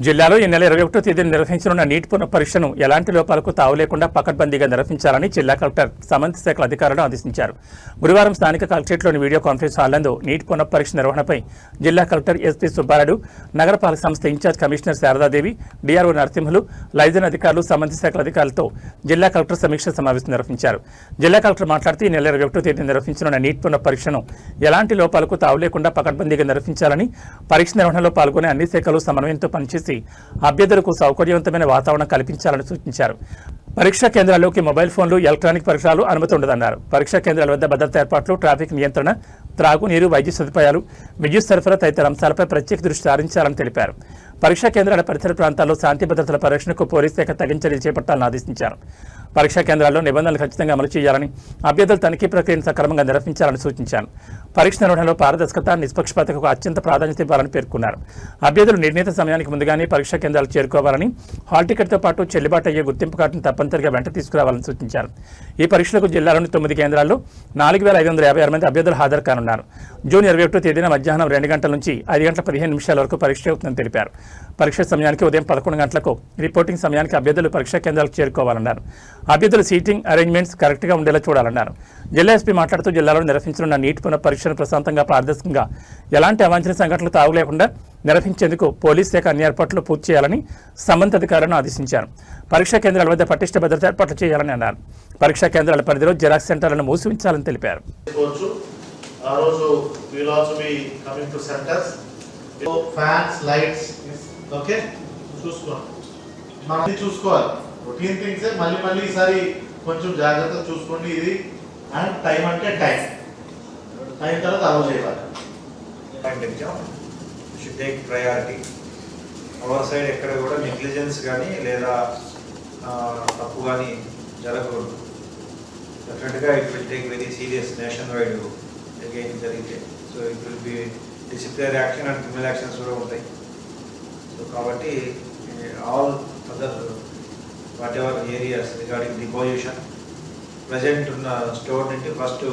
జిల్లాలో ఈ నెల 21వ తేదీన నిర్వహించనున్న నీట్ పునఃపరీక్షను ఎలాంటి లోపాలకు తావు లేకుండా పకడ్బందీగా నిర్వహించాలని జిల్లా కలెక్టర్ సంబంధిత శాఖల అధికారులను ఆదేశించారు. గురువారం స్థానిక కలెక్టరేట్లోని వీడియో కాన్ఫరెన్స్ హాల్నందు నీట్ పునఃపరీక్ష నిర్వహణపై జిల్లా కలెక్టర్ ఎస్పీ సుబ్బారెడ్డి, నగరపాలక సంస్థ in charge commissioner Sharadadevi, DRO Narasimhulu, liaison అధికారులు, సంబంధిత శాఖల అధికారులతో జిల్లా కలెక్టర్ సమీక్ష సమావేశం నిర్వహించారు. జిల్లా కలెక్టర్ మాట్లాడుతూ ఈ నెల 21వ తేదీన నిర్వహించనున్న నీట్ పునఃపరీక్షను ఎలాంటి లోపాలకు తావు లేకుండా పకడ్బందీగా నిర్వహించాలని, పరీక్ష నిర్వహణలో పాల్గొనే అన్ని శాఖలు సమన్వయంతో పనిచేసి అభ్యర్థులకు సౌకర్యవంతమైన వాతావరణం కల్పించాలని సూచించారు. పరీక్షా కేంద్రాల్లోకి మొబైల్ ఫోన్లు, ఎలక్ట్రానిక్ పరికరాలు అనుమతి ఉండదన్నారు. పరీక్షా కేంద్రాల వద్ద భద్రతా ఏర్పాట్లు, ట్రాఫిక్ నియంత్రణ, త్రాగునీరు, వైద్య సదుపాయాలు, విద్యుత్ సరఫరా తదితర అంశాలపై ప్రత్యేక దృష్టి సారించాలని తెలిపారు. పరీక్షా కేంద్రాల పరిసర ప్రాంతాల్లో శాంతి భద్రతల పరిరక్షణకు పోలీస్ శాఖ తగిన చర్యలు చేపట్టాలని ఆదేశించారు. పరీక్షా కేంద్రాల్లో నిబంధనలు ఖచ్చితంగా అమలు చేయాలని, అభ్యర్థుల తనిఖీ ప్రక్రియను సక్రమంగా నిర్వహించాలని సూచించారు. పరీక్ష నిర్వహణలో పారదర్శకత, నిష్పక్షపాతకు అత్యంత ప్రాధాన్యత ఇవ్వాలని పేర్కొన్నారు. అభ్యర్థులు నిర్ణీత సమయానికి ముందుగానే పరీక్షా కేంద్రాలు చేరుకోవాలని, హాల్ టికెట్తో పాటు చెల్లుబాటు అయ్యే గుర్తింపు కార్డును తప్పనిసరిగా వెంట తీసుకురావాలని సూచించారు. ఈ పరీక్షలకు జిల్లాలోని 9 కేంద్రాల్లో 4556 మంది అభ్యర్థులు హాజరు కానున్నారు. జూన్ 21వ తేదీన మధ్యాహ్నం 2 గంటల నుంచి 5 గంటల 15 నిమిషాల వరకు పరీక్ష అవుతుందని తెలిపారు. పరీక్ష సమయానికి ఉదయం 11 గంటలకు, రిపోర్టింగ్ సమయానికి అభ్యర్థులు పరీక్షా కేంద్రాలకు చేరుకోవాలన్నారు. అభ్యర్థుల సీటింగ్ అరేంజ్మెంట్స్ కరెక్ట్గా ఉండేలా చూడాలన్నారు. జిల్లా ఎస్పీ మాట్లాడుతూ జిల్లాలో నిర్వహించనున్న నీట్ పునఃపరీక్షను ప్రశాంతంగా, పారదర్శకంగా, ఎలాంటి అవాంఛనీయ సంఘటనలు తావులేకుండా నిర్వహించేందుకు పోలీస్ శాఖ అన్ని ఏర్పాట్లు పూర్తి చేయాలని సంబంధిత అధికారులను ఆదేశించారు. పరీక్షా కేంద్రాల వద్ద పటిష్ట భద్రతా ఏర్పాట్లు చేయాలని అన్నారు. పరీక్షా కేంద్రాల పరిధిలో జిరాక్స్ సెంటర్లను మూసి ఉంచాలని తెలిపారు. చూసుకోవాలి రొటీన్ థింగ్స్ మళ్ళీ ఈసారి కొంచెం జాగ్రత్తగా చూసుకోండి. ఇది అండ్ టైం అంటే టైం తర్వాత అలౌ చేయాలి. Should take priority. Our side ఎక్కడ కూడా నెగ్లిజెన్స్ కానీ లేదా తప్పు కానీ జరగకూడదు. డెఫినెట్గా it will take very serious nationwide again జరిగితే. So it will be disciplinary action and criminal actions కూడా ఉంటాయి. సో కాబట్టి all other whatever areas regarding deposition present ఉన్న స్టోర్ నుండి ఫస్ట్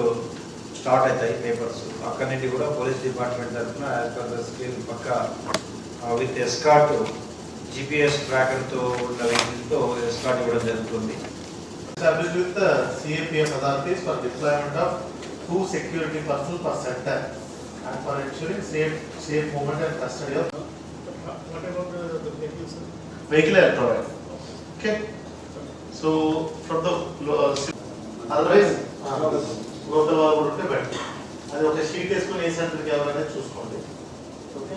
స్టార్ట్ అవుతాయి పేపర్స్. అక్కడి నుండి కూడా పోలీస్ డిపార్ట్మెంట్ తరఫున యాజ్ పర్ ద స్కేల్ పక్క విత్ ఎస్కార్ట్ GPS ట్రాకర్తో ఉన్న వెహికల్తో ఎస్కార్ట్ ఇవ్వడం జరుగుతుంది. Established with the CAPF authorities for deployment of 2 security personnel per center and for ensuring safe movement and custody of. What about the vehicles? Vehicle electronic. Okay. So from the otherwise local వాళ్ళు ఉంటే better. అది ఒక sheet వేసుకొని ఏ సెంటర్కి ఎవరైనా చూసుకోండి. Okay.